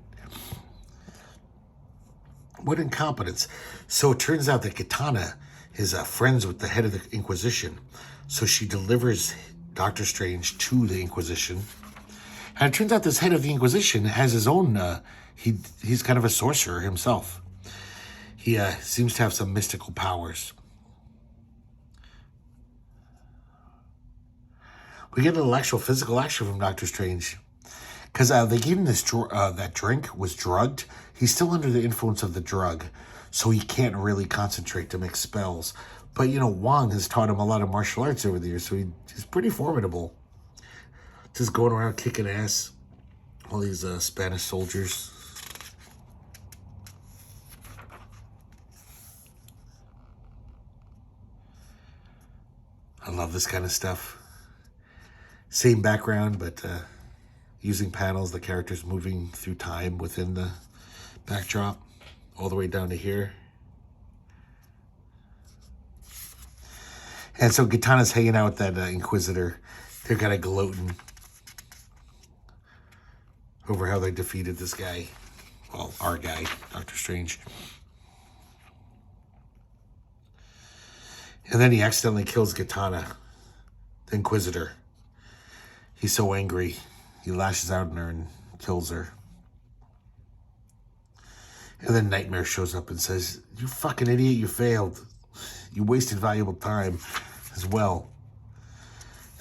What incompetence. So it turns out that Gitana is friends with the head of the Inquisition. So she delivers Doctor Strange to the Inquisition. And it turns out this head of the Inquisition has his own, he's kind of a sorcerer himself. He seems to have some mystical powers. We get a little actual physical action from Doctor Strange. Because they gave him this that drink was drugged. He's still under the influence of the drug, so he can't really concentrate to make spells. But, you know, Wong has taught him a lot of martial arts over the years, so he's pretty formidable. Just going around kicking ass. All these Spanish soldiers. I love this kind of stuff. Same background, but using panels, the characters moving through time within the backdrop, all the way down to here. And so Gitana's hanging out with that Inquisitor. They're kind of gloating over how they defeated this guy. Well, our guy, Doctor Strange. And then he accidentally kills Gitana, the Inquisitor. He's so angry. He lashes out at her and kills her. And then Nightmare shows up and says, "You fucking idiot, you failed. You wasted valuable time as well.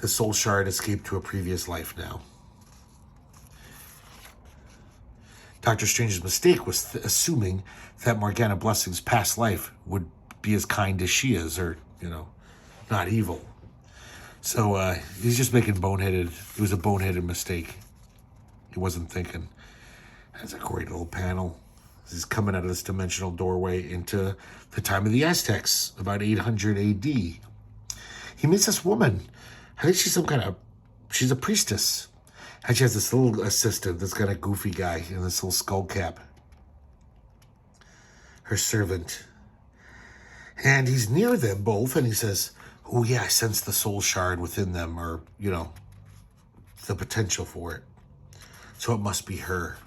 The soul shard escaped to a previous life now." Doctor Strange's mistake was assuming that Morgana Blessing's past life would be as kind as she is, or, you know, not evil. So he's just making it was a boneheaded mistake. He wasn't thinking. That's a great little panel. He's coming out of this dimensional doorway into the time of the Aztecs, about 800 AD. He meets this woman. I think she's a priestess. And she has this little assistant, this kind of goofy guy in this little skull cap. Her servant. And he's near them both, and he says, "Oh yeah, I sense the soul shard within them," or, you know, the potential for it. So it must be her.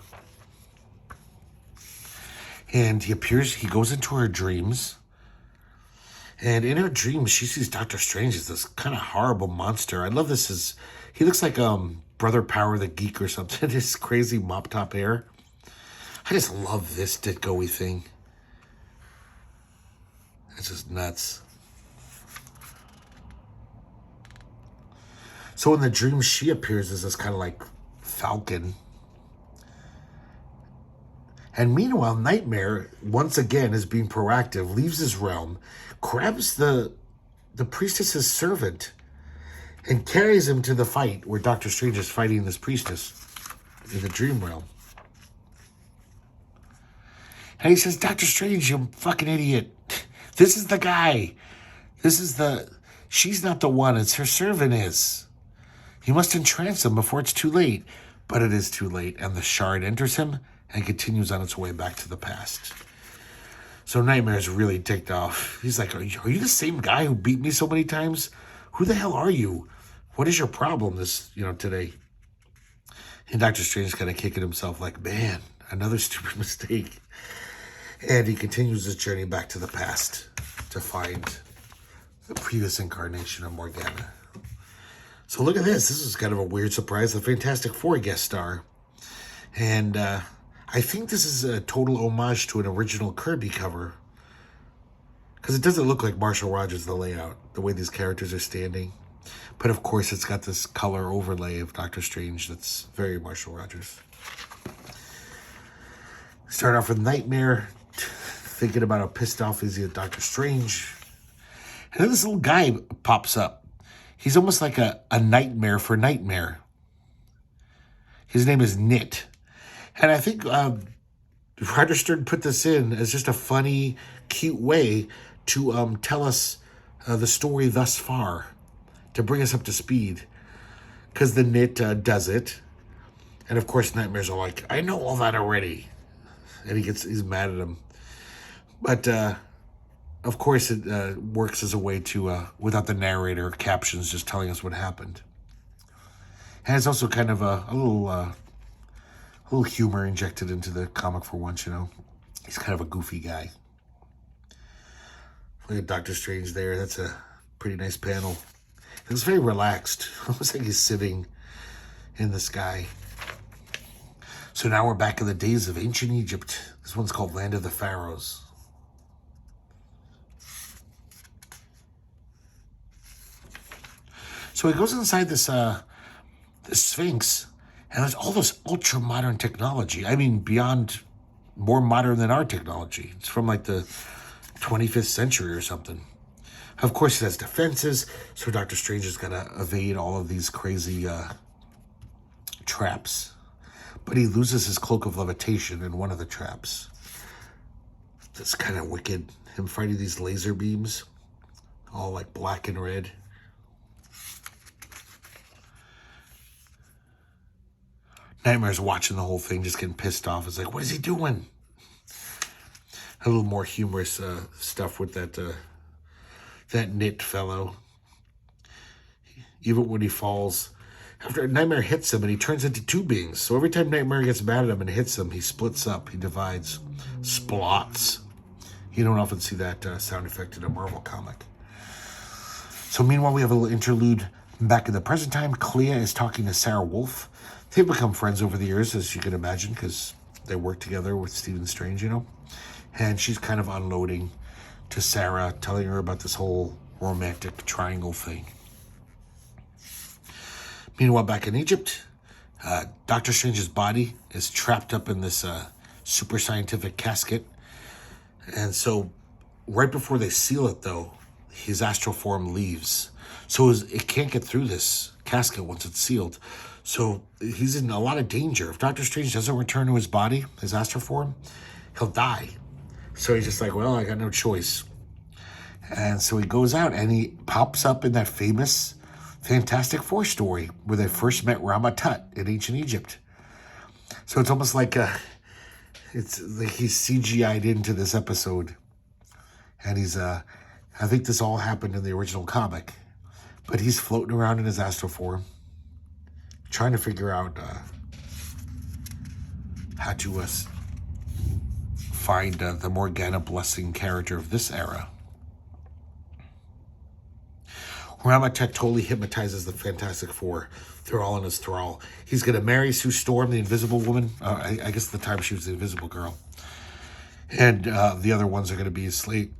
And he goes into her dreams. And in her dreams, she sees Doctor Strange as this kind of horrible monster. I love this. He looks like Brother Power the Geek or something. His crazy mop top hair. I just love this Ditko-y thing. It's just nuts. So in the dream, she appears as this kind of like falcon. And meanwhile, Nightmare, once again, is being proactive, leaves his realm, grabs the priestess's servant, and carries him to the fight where Doctor Strange is fighting this priestess in the dream realm. And he says, "Doctor Strange, you fucking idiot. This is the guy. She's not the one, it's her servant is. You must entrance him before it's too late." But it is too late, and the shard enters him and continues on its way back to the past. So Nightmare's really ticked off. He's like, are you the same guy who beat me so many times? Who the hell are you? What is your problem today? And Doctor Strange's kind of kicking himself like, man, another stupid mistake. And he continues his journey back to the past to find the previous incarnation of Morgana. So look at this. This is kind of a weird surprise. The Fantastic Four guest star. And I think this is a total homage to an original Kirby cover. Because it doesn't look like Marshall Rogers, the layout, the way these characters are standing. But of course, it's got this color overlay of Doctor Strange that's very Marshall Rogers. Start off with Nightmare, thinking about how pissed off is he at Doctor Strange. And then this little guy pops up. He's almost like a nightmare for Nightmare. His name is Nit. And I think Roger Stern put this in as just a funny, cute way to tell us the story thus far, to bring us up to speed. Because the Nit does it. And of course, Nightmare's all like, "I know all that already." And he's mad at him. But of course, it works as a way to, without the narrator captions just telling us what happened. And it's also kind of a little humor injected into the comic for once, He's kind of a goofy guy. Look at Doctor Strange there. That's a pretty nice panel. It's very relaxed. Almost like he's sitting in the sky. So now we're back in the days of ancient Egypt. This one's called Land of the Pharaohs. So he goes inside this Sphinx, and there's all this ultra modern technology. I mean, beyond, more modern than our technology. It's from like the 25th century or something. Of course, it has defenses, so Doctor Strange is gonna evade all of these crazy traps. But he loses his cloak of levitation in one of the traps. That's kind of wicked. Him fighting these laser beams, all like black and red. Nightmare's watching the whole thing, just getting pissed off. It's like, what is he doing? A little more humorous stuff with that knit fellow. Even when he falls, after Nightmare hits him, and he turns into two beings. So every time Nightmare gets mad at him and hits him, he splits up, he divides, splots. You don't often see that sound effect in a Marvel comic. So meanwhile, we have a little interlude back in the present time. Clea is talking to Sarah Wolf. They've become friends over the years, as you can imagine, because they work together with Stephen Strange, you know. And she's kind of unloading to Sarah, telling her about this whole romantic triangle thing. Meanwhile, back in Egypt, Doctor Strange's body is trapped up in this super scientific casket. And so right before they seal it, though, his astral form leaves. So it can't get through this casket once it's sealed. So he's in a lot of danger. If Doctor Strange doesn't return to his body, his astral form, he'll die. So he's just like, well, I got no choice. And so he goes out and he pops up in that famous Fantastic Four story where they first met Rama Tut in ancient Egypt. So it's almost like it's like he's CGI'd into this episode. And he's, I think this all happened in the original comic. But he's floating around in his astral form, trying to figure out how to find the Morgana Blessing character of this era. Rama-Tut totally hypnotizes the Fantastic Four. They're all in his thrall. He's going to marry Sue Storm, the Invisible Woman. I guess at the time she was the Invisible Girl. And the other ones are going to be his slave.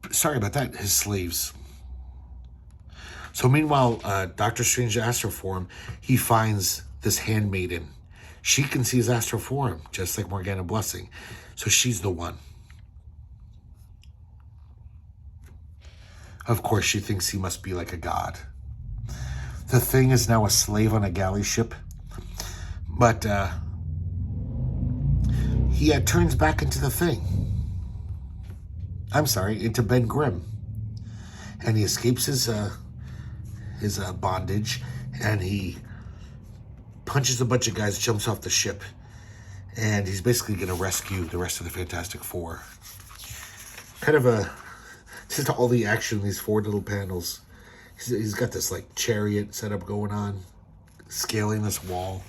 Sorry about that, his slaves. So meanwhile, Doctor Strange's astral form, he finds this handmaiden. She can see his astral form, just like Morgana Blessing. So she's the one. Of course, she thinks he must be like a god. The Thing is now a slave on a galley ship. But he turns back into the Thing. I'm sorry, into Ben Grimm. And he escapes his bondage. And he punches a bunch of guys, jumps off the ship. And he's basically going to rescue the rest of the Fantastic Four. Kind of just all the action in these four little panels. He's got this like chariot setup going on, scaling this wall.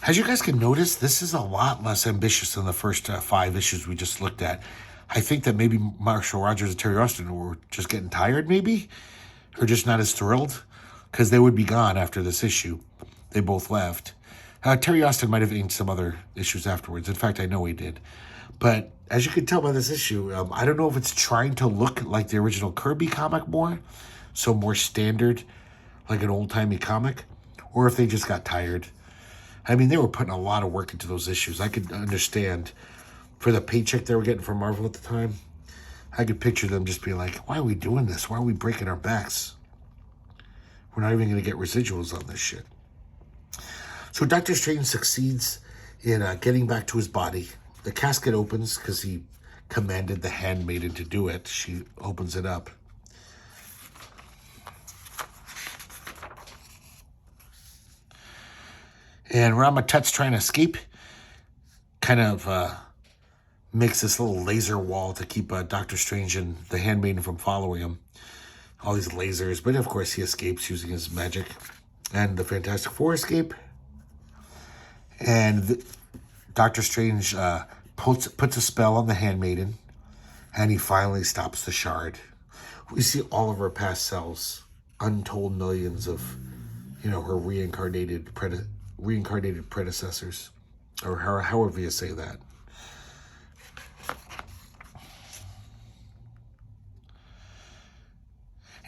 As you guys can notice, this is a lot less ambitious than the first 5 issues we just looked at. I think that maybe Marshall Rogers and Terry Austin were just getting tired, maybe, or just not as thrilled, because they would be gone after this issue. They both left. Terry Austin might have inked some other issues afterwards. In fact, I know he did. But as you can tell by this issue, I don't know if it's trying to look like the original Kirby comic more, so more standard, like an old-timey comic, or if they just got tired. I mean, they were putting a lot of work into those issues. I could understand for the paycheck they were getting from Marvel at the time. I could picture them just being like, why are we doing this? Why are we breaking our backs? We're not even going to get residuals on this shit. So Doctor Strange succeeds in getting back to his body. The casket opens because he commanded the handmaiden to do it. She opens it up. And Rama-Tut's trying to escape. Kind of makes this little laser wall to keep Doctor Strange and the handmaiden from following him. All these lasers. But of course he escapes using his magic. And the Fantastic Four escape. And Doctor Strange puts a spell on the handmaiden, and he finally stops the shard. We see all of her past selves, untold millions of, her reincarnated predecessors, or however you say that.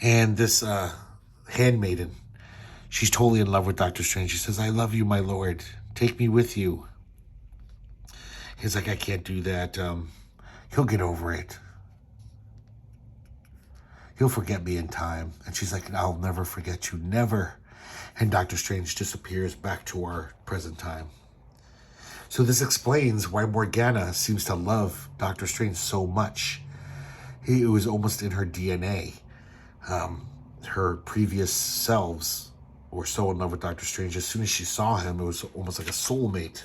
And this handmaiden. She's totally in love with Doctor Strange. She says, I love you, my lord. Take me with you. He's like, I can't do that. He'll get over it. He'll forget me in time. And she's like, I'll never forget you, never. And Doctor Strange disappears back to our present time. So this explains why Morgana seems to love Doctor Strange so much. It was almost in her DNA. Her previous selves were so in love with Doctor Strange. As soon as she saw him, it was almost like a soulmate.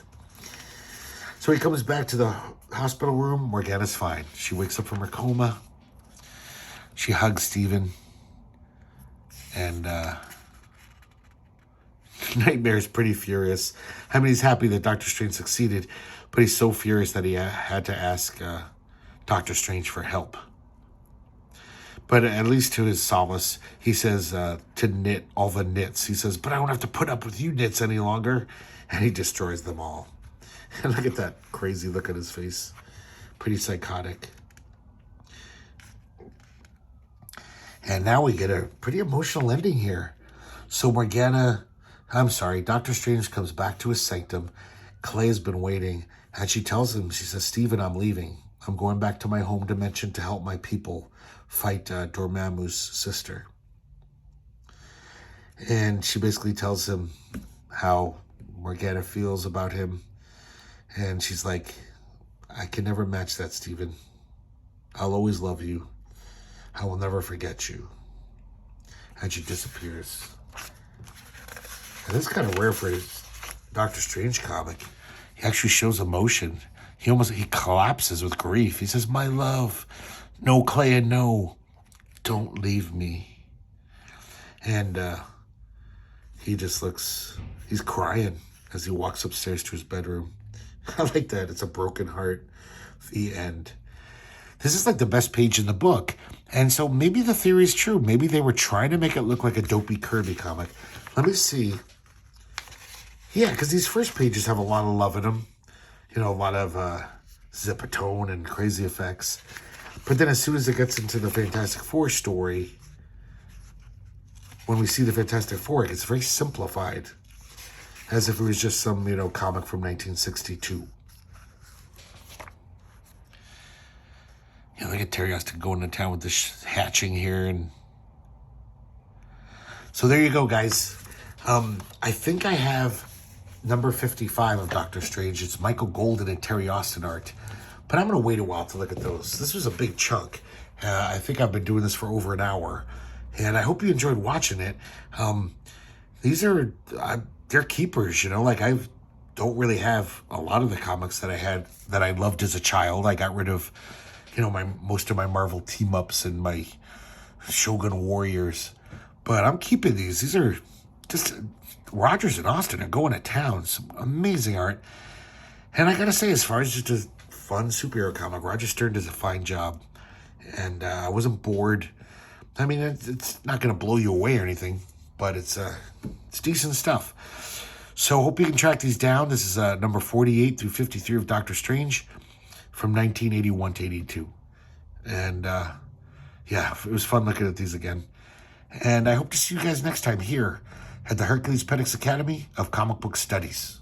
So he comes back to the hospital room. Morgana's fine. She wakes up from her coma. She hugs Stephen. And Nightmare's pretty furious. I mean, he's happy that Doctor Strange succeeded, but he's so furious that he had to ask Doctor Strange for help. But at least to his solace, he says to knit all the knits. He says, but I don't have to put up with you knits any longer. And he destroys them all. And look at that crazy look on his face. Pretty psychotic. And now we get a pretty emotional ending here. So Doctor Strange comes back to his sanctum. Clay has been waiting. And she tells him, she says, Stephen, I'm leaving. I'm going back to my home dimension to help my people fight Dormammu's sister. And she basically tells him how Morgana feels about him. And she's like, I can never match that, Stephen. I'll always love you. I will never forget you. And she disappears. And this is kind of rare for a Doctor Strange comic. He actually shows emotion. He collapses with grief. He says, my love, no, Clay, no, don't leave me. And he just he's crying as he walks upstairs to his bedroom. I like that. It's a broken heart. The end. This is like the best page in the book. And so maybe the theory is true. Maybe they were trying to make it look like a dopey Kirby comic. Let me see. Yeah, because these first pages have a lot of love in them. You know, a lot of zipatone and crazy effects. But then as soon as it gets into the Fantastic Four story, when we see the Fantastic Four, it gets very simplified. As if it was just some, comic from 1962. Look at Terry Austin going to town with this hatching here. And so there you go, guys. I think I have number 55 of Doctor Strange. It's Michael Golden and Terry Austin art. But I'm going to wait a while to look at those. This was a big chunk. I think I've been doing this for over an hour. And I hope you enjoyed watching it. These are, they're keepers, I don't really have a lot of the comics that I had that I loved as a child. I got rid of, most of my Marvel team-ups and my Shogun Warriors. But I'm keeping these. These are just, Rogers and Austin are going to town. Some amazing art. And I got to say, as far as just a fun superhero comic, Roger Stern does a fine job. And I wasn't bored. I mean, it's not going to blow you away or anything, but it's decent stuff. So hope you can track these down. This is number 48 through 53 of Doctor Strange from 1981 to 82. And yeah, it was fun looking at these again. And I hope to see you guys next time here at the Herculespetix Academy of Comic Book Studies.